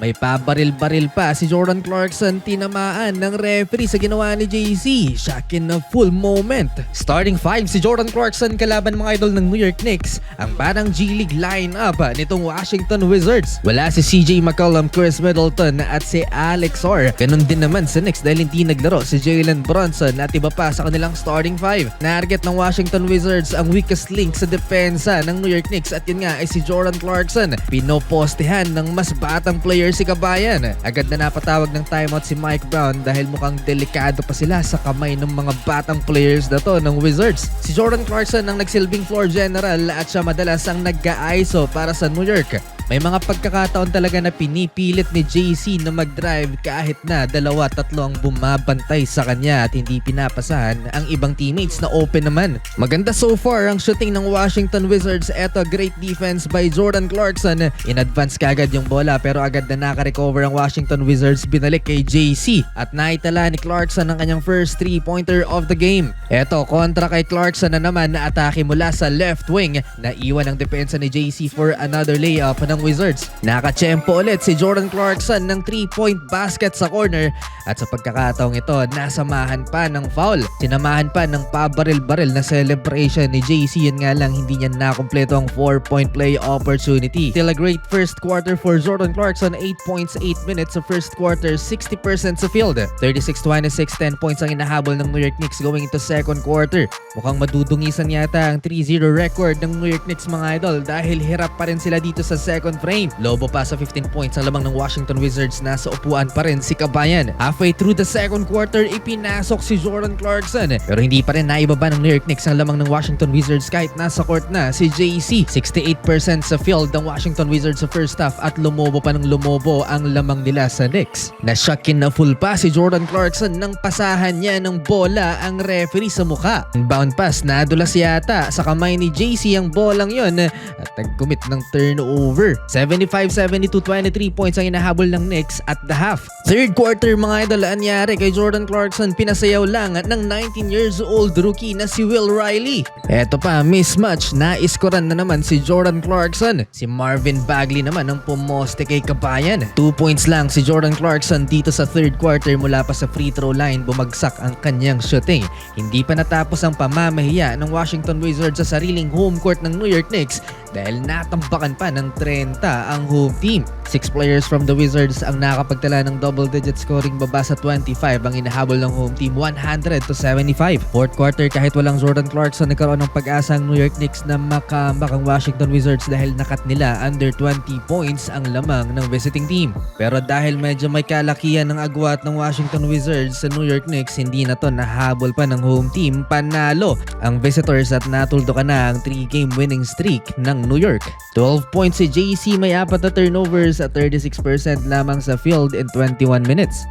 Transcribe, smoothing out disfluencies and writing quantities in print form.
May pabaril-baril pa si Jordan Clarkson, tinamaan ng referee sa ginawa ni JC. Shocking na full moment. Starting 5 si Jordan Clarkson kalaban mga idol ng New York Knicks. Ang parang G-League lineup nitong Washington Wizards. Wala si CJ McCollum, Chris Middleton at si Alex Orr. Ganun din naman sa Knicks dahil hindi naglaro si Jalen Brunson at iba pa sa kanilang starting 5. Narget ng Washington Wizards ang weakest link sa depensa ng New York Knicks at yun nga ay si Jordan Clarkson. Pinopostehan ng mas batang player si Kabayan. Agad na napatawag ng timeout si Mike Brown dahil mukhang delikado pa sila sa kamay ng mga batang players na to ng Wizards. Si Jordan Clarkson ang nagsilbing floor general at siya madalas ang nagka-ISO para sa New York. May mga pagkakataon talaga na pinipilit ni JC na mag-drive kahit na 2-3 ang bumabantay sa kanya at hindi pinapasahan ang ibang teammates na open naman. Maganda so far ang shooting ng Washington Wizards. Eto, great defense by Jordan Clarkson. In advance kagad yung bola pero agad na nakarecover ang Washington Wizards. Binalik kay JC at naitala ni Clarkson ang kanyang first 3-pointer of the game. Eto, kontra kay Clarkson na naman na atake mula sa left wing. Naiwan ang depensa ni JC for another layup ng Wizards. Nakachempo ulit si Jordan Clarkson ng 3-point basket sa corner at sa pagkakataong ito nasamahan pa ng foul. Sinamahan pa ng pabaril-baril na celebration ni JC. Yun nga lang hindi niya nakumpleto ang 4-point play opportunity. Still a great first quarter for Jordan Clarkson. 8 points, 8 minutes sa first quarter, 60% sa field. 36-26, 10 points ang inahabol ng New York Knicks going into second quarter. Mukhang madudungisan yata ang 3-0 record ng New York Knicks mga idol dahil hirap pa rin sila dito sa second frame. Lobo pa sa 15 points ang lamang ng Washington Wizards. Nasa upuan pa rin si Kabayan. Halfway through the second quarter, ipinasok si Jordan Clarkson. Pero hindi pa rin naibaba ng New York Knicks ang lamang ng Washington Wizards kahit nasa court na si JC. 68% sa field ng Washington Wizards sa first half at lumobo pa ng lumobo ang lamang nila sa Knicks. Nashokin na full pa si Jordan Clarkson nang pasahan niya ng bola ang referee sa mukha. Bound pass, nadulas yata sa kamay ni JC ang bolang yon at nag-commit ng turnover. 75-72, 23 points ang inahabol ng Knicks at the half. Third quarter mga idol, anyari kay Jordan Clarkson, pinasayaw lang ng 19 years old rookie na si Will Riley. Eto pa, mismatch, naiskoran na naman si Jordan Clarkson. Si Marvin Bagley naman ang pumoste kay Kabayan. 2 points lang si Jordan Clarkson dito sa third quarter mula pa sa free throw line, bumagsak ang kanyang shooting. Hindi pa natapos ang pamamahiya ng Washington Wizards sa sariling home court ng New York Knicks dahil natambakan pa ng 30 ang home team. 6 players from the Wizards ang nakapagtala ng double-digit scoring baba sa 25 ang inahabol ng home team 100-75. Fourth quarter kahit walang Jordan Clarkson, nagkaroon ng pag-asa ang New York Knicks na makambak ang Washington Wizards dahil nakat nila under 20 points ang lamang ng visiting team. Pero dahil medyo may kalakihan ng agwat ng Washington Wizards sa New York Knicks, hindi na to nahabol pa ng home team. Panalo ang visitors at natuldo ka na ang 3-game winning streak ng New York. 12 points si JC, may 4 na turnovers at 36% lamang sa field in 21 minutes.